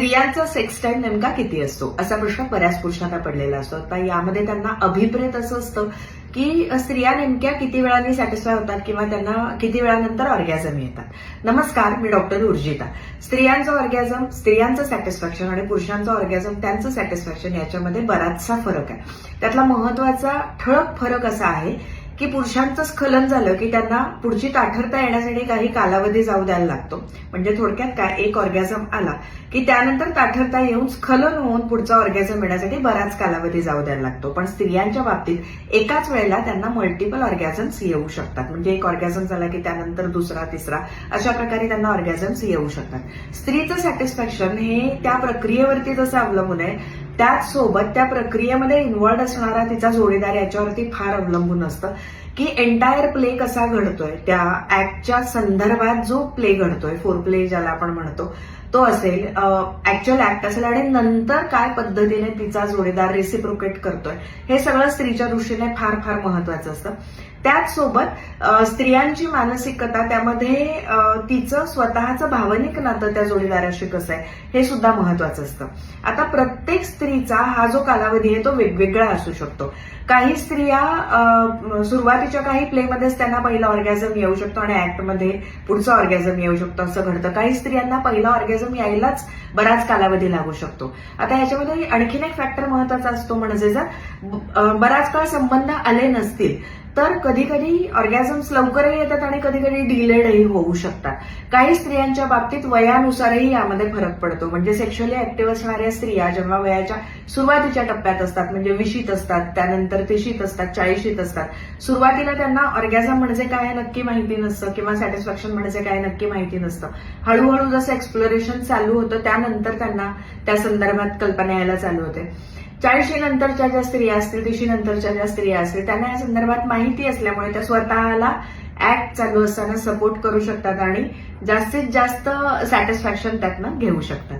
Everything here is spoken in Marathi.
स्त्रियांचा सेक्स टाइम नेमका किती असतो असा प्रश्न बऱ्याच पुरुषांना पडलेला असतो. आता यामध्ये त्यांना अभिप्रेत असं असतं की स्त्रिया नेमक्या किती वेळाने सॅटिस्फाय होतात किंवा त्यांना किती वेळानंतर ऑर्गॅझम येतात. नमस्कार, मी डॉक्टर उर्जिता. स्त्रियांचं ऑर्गॅझम, स्त्रियांचं सॅटिस्फॅक्शन आणि पुरुषांचं ऑर्गॅझम, त्यांचं सॅटिस्फॅक्शन याच्यामध्ये बराचसा फरक आहे. त्यातला महत्वाचा ठळक फरक असा आहे की पुरुषांचं स्खलन झालं की त्यांना पुढची ताठरता येण्यासाठी काही कालावधी जाऊ द्यायला लागतो. म्हणजे थोडक्यात काय, एक ऑर्गॅझम आला की त्यानंतर ताठरता येऊन स्खलन होऊन पुढचा ऑर्गॅझम येण्यासाठी बराच कालावधी जाऊ द्यायला लागतो. पण स्त्रियांच्या बाबतीत एकाच वेळेला त्यांना मल्टिपल ऑर्गॅझम्स येऊ शकतात. म्हणजे एक ऑर्गॅझम झाला की त्यानंतर दुसरा, तिसरा, अशा प्रकारे त्यांना ऑर्गॅझम्स येऊ शकतात. स्त्रीचं सॅटिस्फॅक्शन हे त्या प्रक्रियेवरती जसं अवलंबून आहे, त्याच सोबत त्या प्रक्रियेमध्ये इन्व्हॉल्ड असणारा तिचा जोडीदार याच्यावरती फार अवलंबून असतं की एंटायर प्ले कसा घडतोय. त्या ऍक्टच्या संदर्भात जो प्ले घडतोय, फोर प्ले ज्याला आपण म्हणतो, तो असेल, ऍक्च्युअल ऍक्ट असेल, आणि नंतर काय पद्धतीने तिचा जोडीदार रेसिप्रोकेट करतोय, हे सगळं स्त्रीच्या दृष्टीने फार फार महत्वाचं असतं. त्याचसोबत स्त्रियांची मानसिकता, त्यामध्ये तिचं स्वतःचं भावनिक नातं त्या जोडीदाराशी कसं आहे हे सुद्धा महत्वाचं असतं. आता प्रत्येक स्त्रीचा हा जो कालावधी आहे तो वेगवेगळा असू शकतो. काही स्त्रिया सुरुवातीच्या काही प्लेमध्येच त्यांना पहिला ऑर्गॅझम येऊ शकतो आणि ऍक्टमध्ये पुढचा ऑर्गॅझम येऊ शकतो, असं घडतं. काही स्त्रियांना पहिला ऑर्गॅझम यायलाच बराच कालावधी लागू शकतो. आता ह्याच्यामध्ये आणखीन एक फॅक्टर महत्वाचा असतो, म्हणजे जर बराच काळ संबंध आले नसतील तर कधी कधी ऑर्गॅझम्स लवकरही येतात आणि कधी कधी डिलेडही होऊ शकतात. काही स्त्रियांच्या बाबतीत वयानुसारही यामध्ये फरक पडतो. म्हणजे सेक्शुअली ऍक्टिव्ह असणाऱ्या स्त्रिया जेव्हा वयाच्या सुरुवातीच्या टप्प्यात असतात, म्हणजे 20शीत असतात, त्यानंतर 30शीत असतात, 40शीत असतात, सुरुवातीला त्यांना ऑर्गॅझम म्हणजे काय नक्की माहिती नसतं किंवा सॅटिस्फॅक्शन म्हणजे काय नक्की माहिती नसतं. हळूहळू जसं एक्सप्लोरेशन चालू होतं त्यानंतर त्यांना त्या संदर्भात कल्पना यायला चालू होते. 40शी नंतरच्या ज्या स्त्रिया असतील, 30शी नंतरच्या ज्या स्त्रिया असतील, त्यांना या संदर्भात माहिती असल्यामुळे त्या स्वतःला ऍक्ट चालू असताना सपोर्ट करू शकतात आणि जास्तीत जास्त सॅटिस्फॅक्शन त्यातनं घेऊ शकतात.